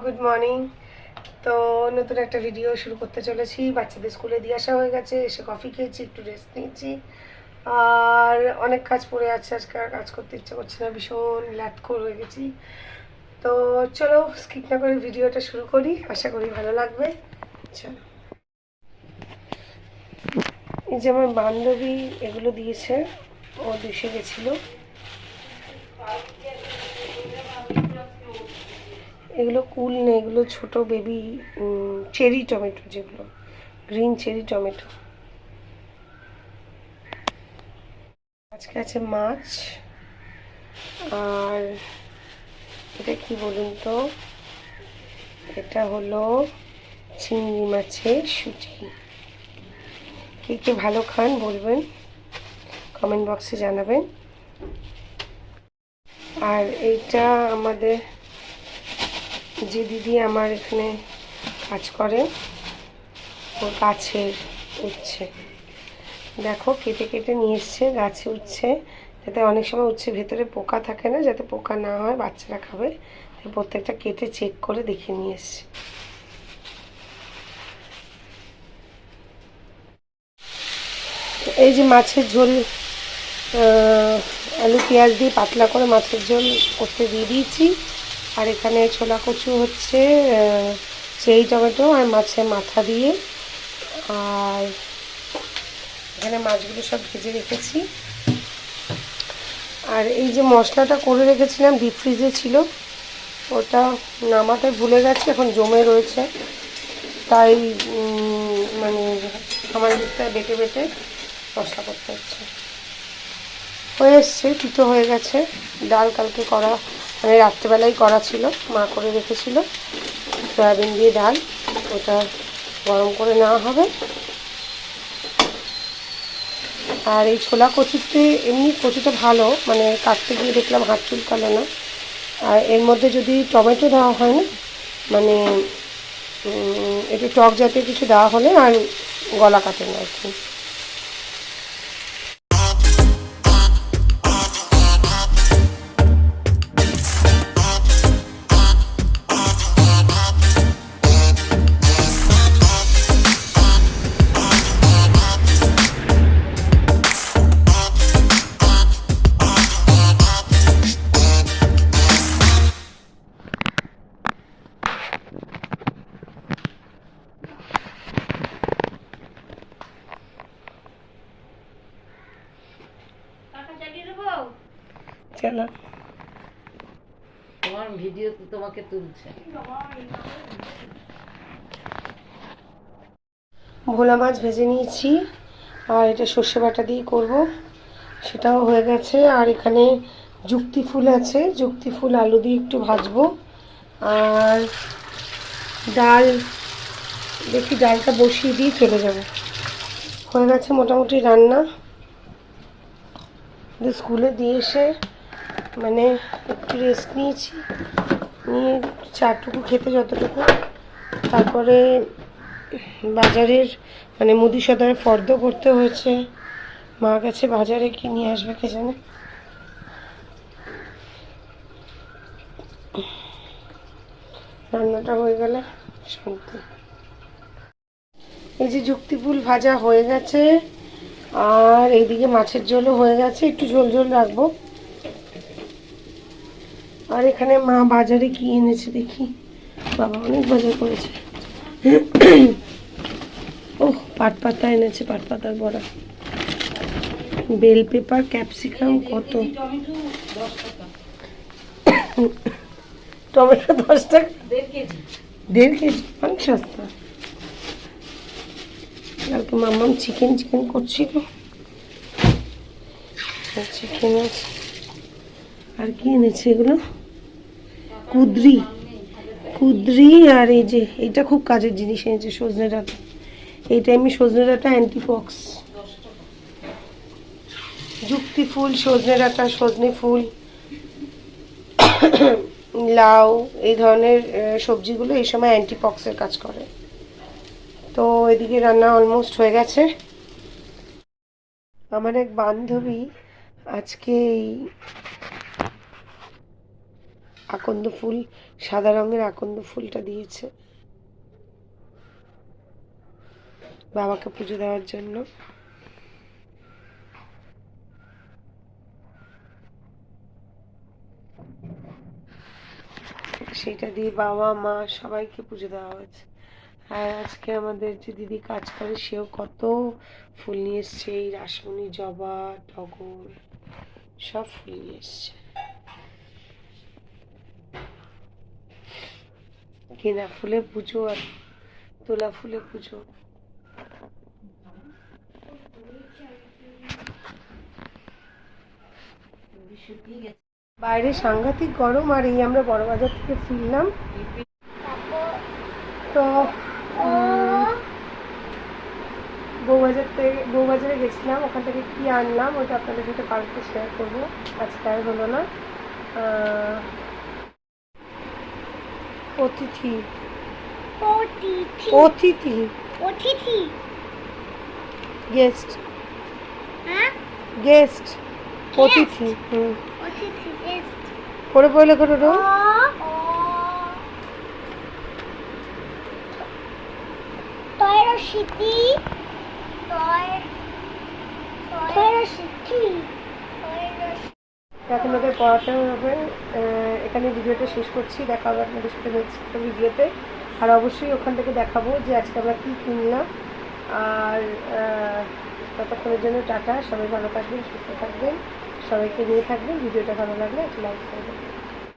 Good morning. তো নতুন একটা ভিডিও শুরু করতে চলেছি। বাচ্চাদের স্কুলে দিয়ে আসা হয়ে গেছে, এসে কফি খেয়েছি, একটু রেস্ট নিয়েছি, আর অনেক কাজ পড়ে আছে। আজকে আর কাজ করতে ইচ্ছা করছে না, ভীষণ ল্যাথখোর হয়ে গেছি। তো চলো স্কিপ না করে ভিডিওটা শুরু করি, আশা করি ভালো লাগবে। চলো, এই যে আমার বান্ধবী এগুলো দিয়েছে, ও দেশে গেছিলো। এগুলো কুল নেই, এগুলো ছোট বেবি চেরি টমেটো, যেগুলো গ্রিন চেরি টমেটো। আজকে আছে মাছ, আর এটা কি বলুন তো, এটা হলো চিংড়ি মাছের শুঁটি। কে কে ভালো খান বলবেন, কমেন্ট বক্সে জানাবেন। আর এইটা আমাদের যে দিদি আমার এখানে কাজ করে, ওর গাছের উচ্ছে, দেখো কেটে কেটে নিয়ে এসছে, গাছে উচ্ছে, যাতে অনেক সময় উচ্ছে ভেতরে পোকা থাকে না, যাতে পোকা না হয়, বাচ্চারা খাবে, প্রত্যেকটা কেটে চেক করে দেখে নিয়ে এসছে। এই যে মাছের ঝোল, আলু পেঁয়াজ দিয়ে পাতলা করে মাছের ঝোল করতে দিয়ে দিয়েছি। আর এখানে ছোলা কচু হচ্ছে, চেরি টমেটো আর মাছের মাথা দিয়ে। আর এখানে মাছগুলো সব ভেজে রেখেছি। আর এই যে মশলাটা করে রেখেছিলাম, ডিপ ফ্রিজে ছিল, ওটা নামাতে ভুলে গেছি, এখন জমে রয়েছে, তাই মানে আমার বিস্তায় বেটে বেটে মশলা করতে হচ্ছে। হয়ে এসছে, তিতো হয়ে গেছে। ডাল কালকে করা, মানে রাত্রেবেলাই করা ছিল, মা করে রেখেছিল, সয়াবিন দিয়ে ডাল, ওটা গরম করে নেওয়া হবে। আর এই ছোলা কচুতে এমনি কচুটা ভালো, মানে কাটতে গিয়ে দেখলাম হাত চুলকালো না। আর এর মধ্যে যদি টমেটো দেওয়া হয় না, মানে একটু টক জাতীয় কিছু দেওয়া হলে আর গলা কাটে না আর কি। চলো, তোমার ভিডিও তো তোমাকে তুলছে। ভোলা মাছ ভেজে নিয়েছি, আর এটা সর্ষে বাটা দিয়ে করব, সেটাও হয়ে গেছে। আর এখানে যুক্তি ফুল আছে, যুক্তি ফুল আলু দিয়ে একটু ভাজবো। আর ডাল, দেখি ডালটা বসিয়ে দিয়ে চলে যাব। হয়ে গেছে মোটামুটি রান্না। স্কুলে দিয়ে এসে মানে একটু রেস্ট নিয়েছি, নিয়ে চাটুকু খেতে যতটুকু, তারপরে বাজারের মানে মুদি সদায় ফর্দ করতে হয়েছে। মা গেছে বাজারে, কি নিয়ে আসবে কে জানে। রান্নাটা হয়ে গেলে শান্তি। এই যে যুক্তি ফুল ভাজা হয়ে গেছে, আর এইদিকে মাছের ঝোলও হয়ে গেছে, একটু ঝোল ঝোল রাখবো। আর এখানে মা বাজারে কি এনেছে দেখি, বাবা অনেক বাজার করেছে। ও পাট পাতা এনেছে, পাট পাতার বড়া, বেল পেপার, ক্যাপসিকাম, কত টমেটো 10 টাকা, 1.5 কেজি, অনেক সস্তা। কালকে মাম্মাম চিকেন করছিল, চিকেন আছে। আর কি এনেছে এগুলো, কুদ্রি। আর এই যে এইটা খুব কাজের জিনিস এনেছে, সজনে ডাঁটা। এই টাইমে সজনে ডাঁটা অ্যান্টিপক্স। যুক্তি ফুল, সজনে ডাঁটা, সজনে ফুল, লাউ, এই ধরনের সবজিগুলো এই সময় অ্যান্টিপক্সের কাজ করে। তো এদিকে রান্না অলমোস্ট হয়ে গেছে। আমার এক বান্ধবী আজকে আকন্দ ফুল, সাদা রঙের আকন্দ ফুলটা দিয়েছে বাবাকে পুজো দেওয়ার জন্য। সেটা দিয়ে বাবা মা সবাইকে পুজো দেওয়া হয়েছে। আর আজকে আমাদের যে দিদি কাজ করে সেও কত ফুল নিয়ে এসছে, এই রাসমণি, জবা, টগর সব ফুল নিয়ে এসছে। কেনা ফুলে পুজো আর তোলা ফুলে পুজো। বাইরে সাংঘাতিক গরম, আর এই আমরা বড়বাজার থেকে ফিরলাম। তো বউবাজারে গেছিলাম, ওখান থেকে কি আনলাম ওটা আপনাদের সাথে কালকে শেয়ার করবো, আজকে আর হলো না। অতিথি অতিথি অতিথি গেস্ট হ্যাঁ গেস্ট অতিথি। অতিথি গেস্ট পড়ে পড়লে করে রো। তয়রা সিটি তয়রা সিটি এখন ওদের পড়াতে হবে। এখানে ভিডিওটা শেষ করছি, দেখা হবে আপনাদের সাথে নেক্সট একটা ভিডিওতে। আর অবশ্যই ওখান থেকে দেখাবো যে আজকে আমরা কী কিনলাম। আর ততক্ষণের জন্য টাটা, সবাই ভালো থাকবেন, সুস্থ থাকবেন, সবাইকে নিয়ে থাকবেন। ভিডিওটা ভালো লাগলে একটা লাইক করবেন।